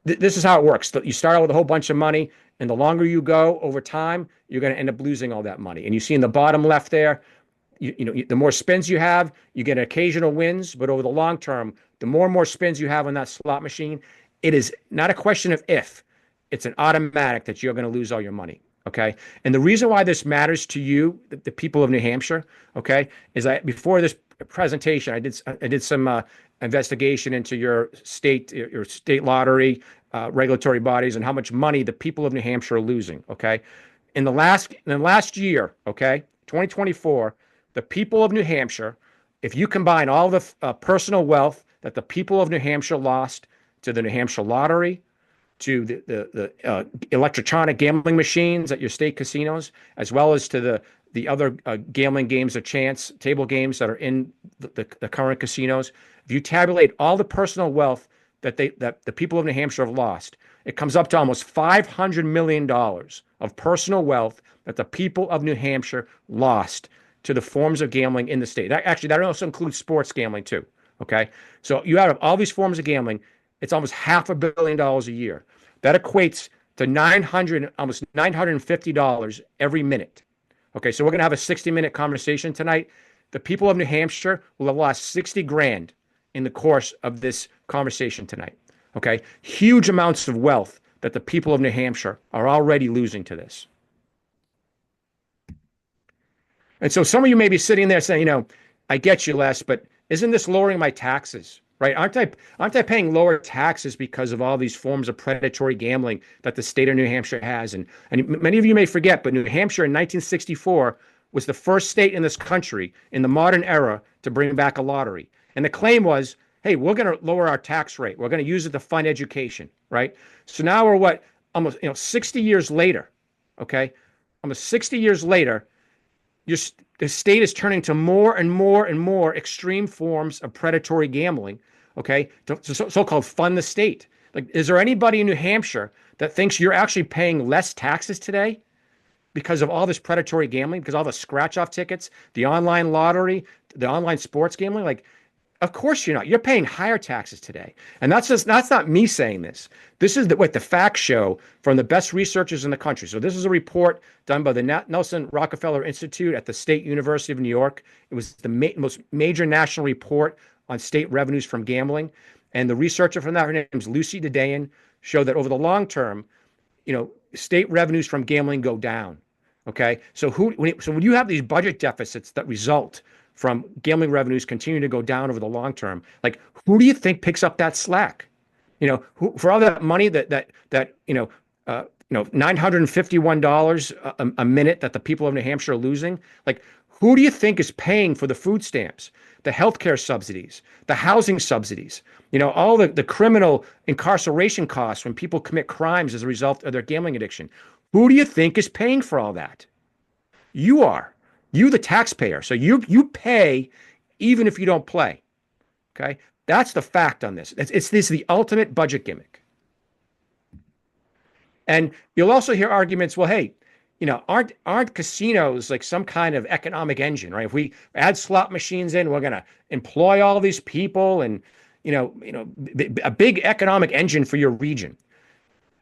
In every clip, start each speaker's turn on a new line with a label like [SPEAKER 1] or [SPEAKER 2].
[SPEAKER 1] This is how it works. You start out with a whole bunch of money, and the longer you go over time, you're going to end up losing all that money. And you see in the bottom left there, the more spins you have, you get occasional wins, but over the long term, the more and more spins you have on that slot machine, it is not a question of if, it's an automatic that you're going to lose all your money. Okay. And the reason why this matters to you, the people of New Hampshire, okay, is before this presentation, I did some investigation into your state lottery regulatory bodies and how much money the people of New Hampshire are losing. Okay. In the last year, okay, 2024, the people of New Hampshire, if you combine all the personal wealth that the people of New Hampshire lost to the New Hampshire lottery, to the electronic gambling machines at your state casinos, as well as to the other gambling games of chance, table games that are in the current casinos, if you tabulate all the personal wealth that the people of New Hampshire have lost, it comes up to almost $500 million of personal wealth that the people of New Hampshire lost to the forms of gambling in the state. That also includes sports gambling too. Okay, so you have all these forms of gambling. It's almost $500 million a year. That equates to almost $950 every minute. Okay, so we're going to have a 60-minute conversation tonight. The people of New Hampshire will have lost 60 grand in the course of this conversation tonight. Okay, huge amounts of wealth that the people of New Hampshire are already losing to this. And so some of you may be sitting there saying, I get you, Les, but isn't this lowering my taxes? Right? Aren't I paying lower taxes because of all these forms of predatory gambling that the state of New Hampshire has? And many of you may forget, but New Hampshire in 1964 was the first state in this country in the modern era to bring back a lottery. And the claim was, hey, we're going to lower our tax rate. We're going to use it to fund education, right? So now we're almost 60 years later, okay? Almost 60 years later, the state is turning to more and more and more extreme forms of predatory gambling, okay, so-called fund the state. Like, is there anybody in New Hampshire that thinks you're actually paying less taxes today because of all this predatory gambling, because all the scratch-off tickets, the online lottery, the online sports gambling? Like, of course you're not. You're paying higher taxes today. And that's not me saying this. This is what the facts show from the best researchers in the country. So this is a report done by the Nelson Rockefeller Institute at the State University of New York. It was the most major national report on state revenues from gambling. And the researcher from that, her name is Lucy Dedayan, showed that over the long term, state revenues from gambling go down. Okay. So when you have these budget deficits that result from gambling revenues continue to go down over the long term, like, who do you think picks up that slack? For all that money that $951 a minute that the people of New Hampshire are losing, like, who do you think is paying for the food stamps, the healthcare subsidies, the housing subsidies, all the criminal incarceration costs when people commit crimes as a result of their gambling addiction? Who do you think is paying for all that? You are. You, the taxpayer. So you pay even if you don't play. Okay? That's the fact on this. This is the ultimate budget gimmick. And you'll also hear arguments, well, hey, aren't casinos like some kind of economic engine, right? If we add slot machines in, we're going to employ all these people and, a big economic engine for your region.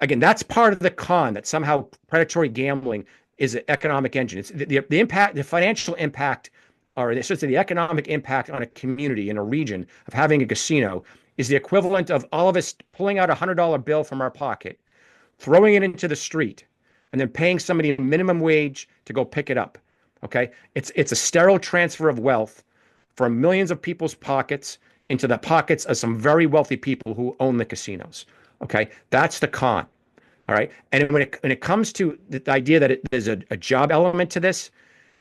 [SPEAKER 1] Again, that's part of the con, that somehow predatory gambling is an economic engine. It's the impact, the financial impact, or the economic impact on a community in a region of having a casino is the equivalent of all of us pulling out a $100 bill from our pocket, throwing it into the street, and then paying somebody a minimum wage to go pick it up. Okay, it's a sterile transfer of wealth from millions of people's pockets into the pockets of some very wealthy people who own the casinos. Okay, that's the con. All right. And when it comes to the idea that there's a job element to this,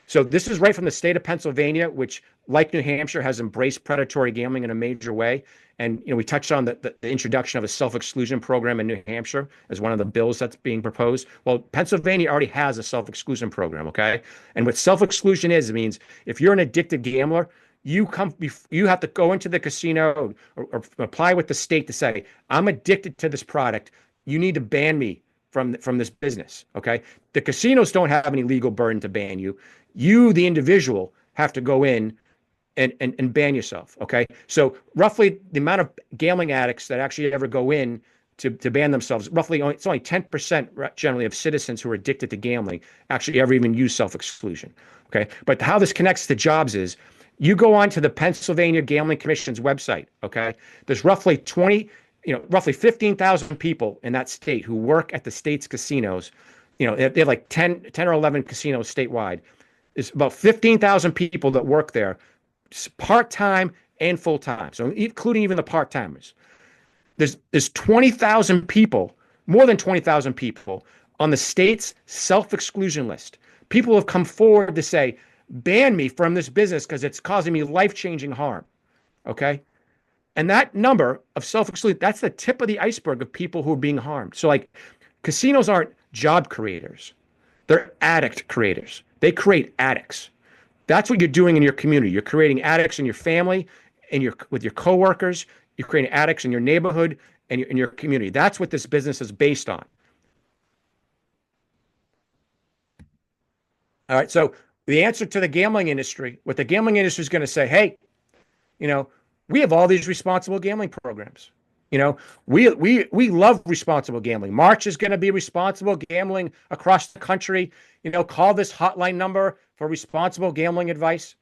[SPEAKER 1] so this is right from the state of Pennsylvania, which, like New Hampshire, has embraced predatory gambling in a major way. And we touched on the introduction of a self-exclusion program in New Hampshire as one of the bills that's being proposed. Well, Pennsylvania already has a self-exclusion program. Okay. And what self-exclusion is, it means if you're an addicted gambler, you have to go into the casino or apply with the state to say, I'm addicted to this product. You need to ban me from this business, okay? The casinos don't have any legal burden to ban you. You, the individual, have to go in and ban yourself, okay? So roughly the amount of gambling addicts that actually ever go in to ban themselves. It's only 10% generally of citizens who are addicted to gambling actually ever even use self-exclusion. Okay. But how this connects to jobs is you go on to the Pennsylvania Gambling Commission's website. Okay. There's roughly 15,000 people in that state who work at the state's casinos. They have like 10 or 11 casinos statewide. There's about 15,000 people that work there, part-time and full-time. So including even the part-timers. There's 20,000 people, more than 20,000 people on the state's self-exclusion list. People have come forward to say, ban me from this business because it's causing me life-changing harm. Okay. And that number of self-exclusion, that's the tip of the iceberg of people who are being harmed. So like casinos aren't job creators. They're addict creators. They create addicts. That's what you're doing in your community. You're creating addicts in your family and with your coworkers. You're creating addicts in your neighborhood and in your community. That's what this business is based on. All right. So the answer to the gambling industry, what the gambling industry is going to say, hey, we have all these responsible gambling programs. We love responsible gambling. March is going to be responsible gambling across the country. Call this hotline number for responsible gambling advice.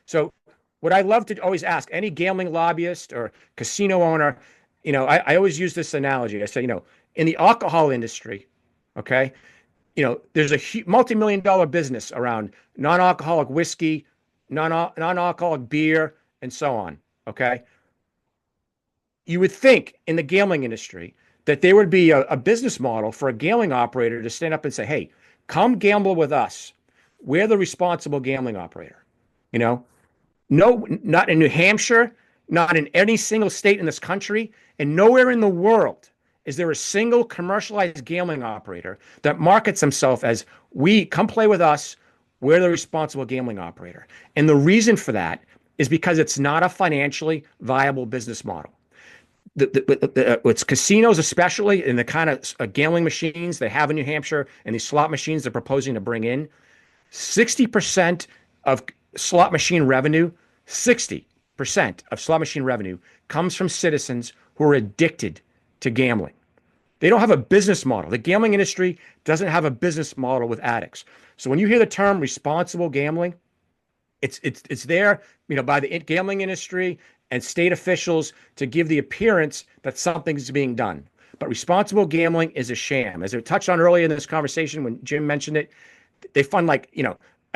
[SPEAKER 1] So what I love to always ask any gambling lobbyist or casino owner, I always use this analogy. I say, in the alcohol industry, okay, there's a multi-million-dollar business around non-alcoholic whiskey, non-alcoholic beer, and so on. Okay. You would think in the gambling industry that there would be a business model for a gambling operator to stand up and say, hey, come gamble with us. We're the responsible gambling operator. No, not in New Hampshire, not in any single state in this country, and nowhere in the world is there a single commercialized gambling operator that markets himself as, come play with us. We're the responsible gambling operator. And the reason for that is because it's not a financially viable business model. It's casinos, especially in the kind of gambling machines they have in New Hampshire and these slot machines they're proposing to bring in. 60% of slot machine revenue, 60% of slot machine revenue comes from citizens who are addicted to gambling. They don't have a business model. The gambling industry doesn't have a business model with addicts. So when you hear the term responsible gambling, it's there, by the gambling industry and state officials to give the appearance that something's being done. But responsible gambling is a sham. As I touched on earlier in this conversation when Jim mentioned it, they fund like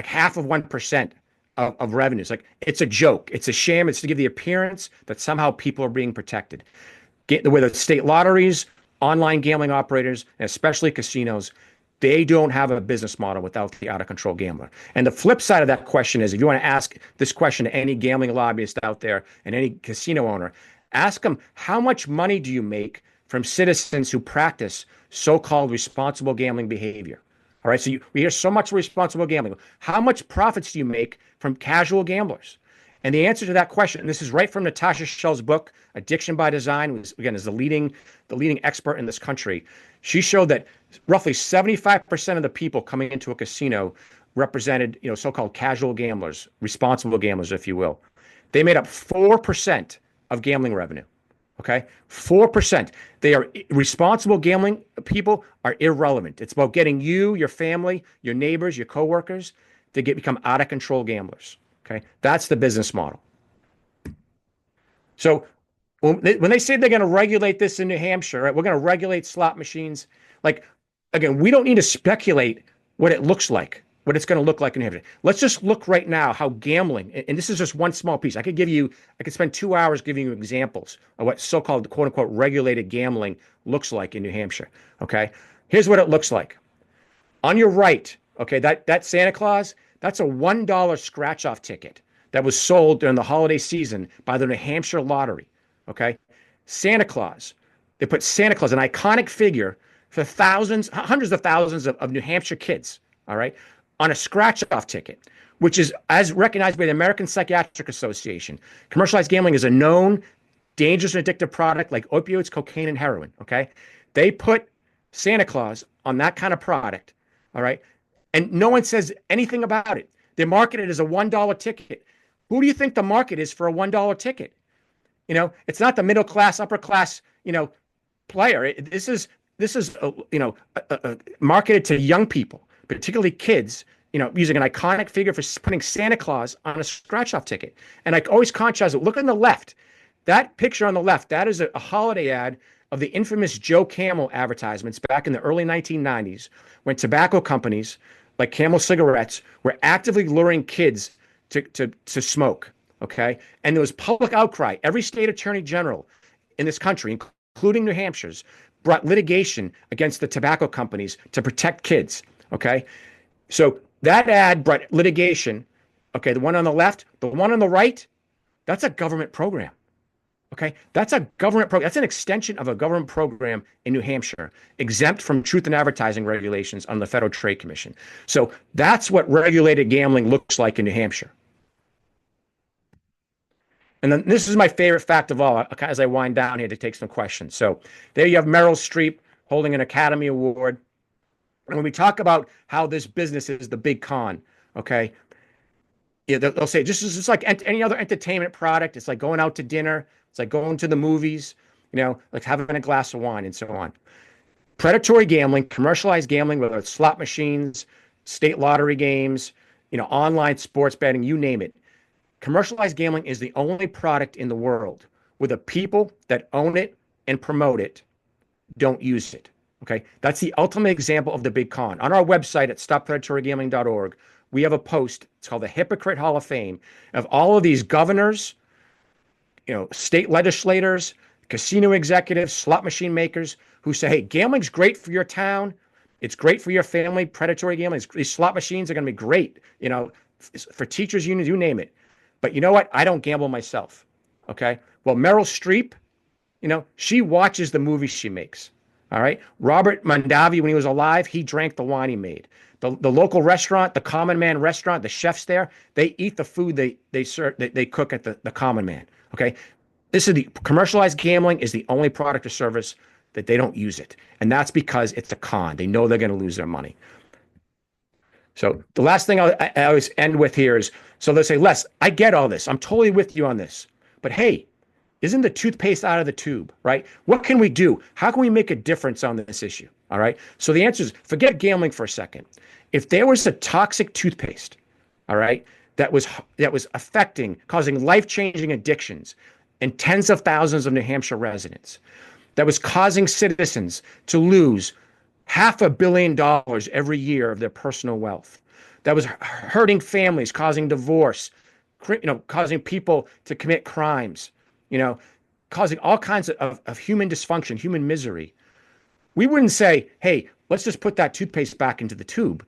[SPEAKER 1] half of 1% of revenues. Like it's a joke. It's a sham. It's to give the appearance that somehow people are being protected. Whether it's state lotteries, online gambling operators, and especially casinos, they don't have a business model without the out-of-control gambler. And the flip side of that question is, if you want to ask this question to any gambling lobbyist out there and any casino owner, ask them, how much money do you make from citizens who practice so-called responsible gambling behavior? All right, so we hear so much responsible gambling. How much profits do you make from casual gamblers? And the answer to that question, and this is right from Natasha Schell's book, Addiction by Design, which again is the leading expert in this country. She showed that roughly 75% of the people coming into a casino represented, so-called casual gamblers, responsible gamblers, if you will. They made up 4% of gambling revenue. Okay, 4%. They are responsible gambling people are irrelevant. It's about getting you, your family, your neighbors, your coworkers to become out of control gamblers. Okay, that's the business model. So when they say they're going to regulate this in New Hampshire, right, we're going to regulate slot machines. Like, again, we don't need to speculate what it looks like, what it's going to look like in New Hampshire. Let's just look right now how gambling, and this is just one small piece. I could spend 2 hours giving you examples of what so-called quote unquote regulated gambling looks like in New Hampshire. Okay, here's what it looks like. On your right, okay, that Santa Claus, that's a $1 scratch-off ticket that was sold during the holiday season by the New Hampshire Lottery. Okay, Santa Claus. They put Santa Claus, an iconic figure for hundreds of thousands of New Hampshire kids. All right, on a scratch-off ticket, which is as recognized by the American Psychiatric Association. Commercialized gambling is a known, dangerous, and addictive product like opioids, cocaine, and heroin. Okay, they put Santa Claus on that kind of product. All right, and no one says anything about it. They market it as a $1 ticket. Who do you think the market is for a $1 ticket? It's not the middle class, upper class, player. This is marketed to young people, particularly kids. Using an iconic figure for putting Santa Claus on a scratch-off ticket. And I always contrast it. Look on the left. That picture on the left, that is a holiday ad of the infamous Joe Camel advertisements back in the early 1990s, when tobacco companies like Camel cigarettes were actively luring kids to smoke. Okay. And there was public outcry. Every state attorney general in this country, including New Hampshire's, brought litigation against the tobacco companies to protect kids. Okay. So that ad brought litigation. Okay. The one on the left, the one on the right, that's a government program. Okay. That's a government program. That's an extension of a government program in New Hampshire, exempt from truth in advertising regulations on the Federal Trade Commission. So that's what regulated gambling looks like in New Hampshire. And then this is my favorite fact of all, as I wind down here to take some questions. So there you have Meryl Streep holding an Academy Award. And when we talk about how this business is the big con, okay, yeah, they'll say this is just like any other entertainment product. It's like going out to dinner. It's like going to the movies, like having a glass of wine and so on. Predatory gambling, commercialized gambling, whether it's slot machines, state lottery games, online sports betting, you name it. Commercialized gambling is the only product in the world where the people that own it and promote it don't use it. Okay. That's the ultimate example of the big con. On our website at stoppredatorygambling.org, we have a post. It's called the Hypocrite Hall of Fame of all of these governors, state legislators, casino executives, slot machine makers who say, hey, gambling's great for your town. It's great for your family. Predatory gambling. These slot machines are going to be great, for teachers unions, you name it. But you know what? I don't gamble myself. Okay. Well, Meryl Streep, she watches the movies she makes. All right. Robert Mondavi, when he was alive, he drank the wine he made. The local restaurant, the Common Man restaurant, the chefs there, they eat the food they serve, they cook at the Common Man. Okay. This is the commercialized gambling is the only product or service that they don't use it. And that's because it's a con. They know they're going to lose their money. So the last thing I always end with here is, so they'll say, Les, I get all this. I'm totally with you on this. But hey, isn't the toothpaste out of the tube, right? What can we do? How can we make a difference on this issue? All right. So the answer is forget gambling for a second. If there was a toxic toothpaste, all right, that was causing life-changing addictions in tens of thousands of New Hampshire residents, that was causing citizens to lose $500 million every year of their personal wealth, that was hurting families, causing divorce, causing people to commit crimes, causing all kinds of human dysfunction, human misery. We wouldn't say, hey, let's just put that toothpaste back into the tube.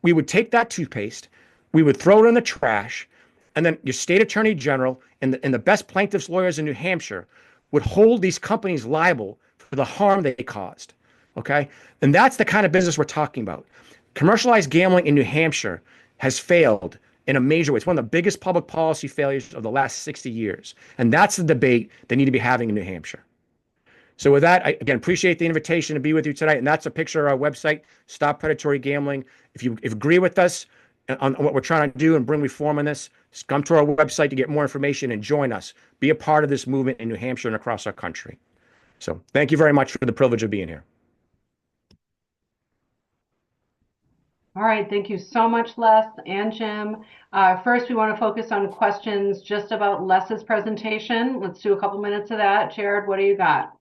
[SPEAKER 1] We would take that toothpaste, we would throw it in the trash, and then your state attorney general and the best plaintiffs' lawyers in New Hampshire would hold these companies liable for the harm they caused. Okay. And that's the kind of business we're talking about. Commercialized gambling in New Hampshire has failed in a major way. It's one of the biggest public policy failures of the last 60 years. And that's the debate they need to be having in New Hampshire. So with that, I again appreciate the invitation to be with you tonight. And that's a picture of our website, Stop Predatory Gambling. If you agree with us on what we're trying to do and bring reform on this, just come to our website to get more information and join us. Be a part of this movement in New Hampshire and across our country. So thank you very much for the privilege of being here.
[SPEAKER 2] All right, thank you so much, Les and Jim. First, we want to focus on questions just about Les's presentation. Let's do a couple minutes of that. Jared, what do you got?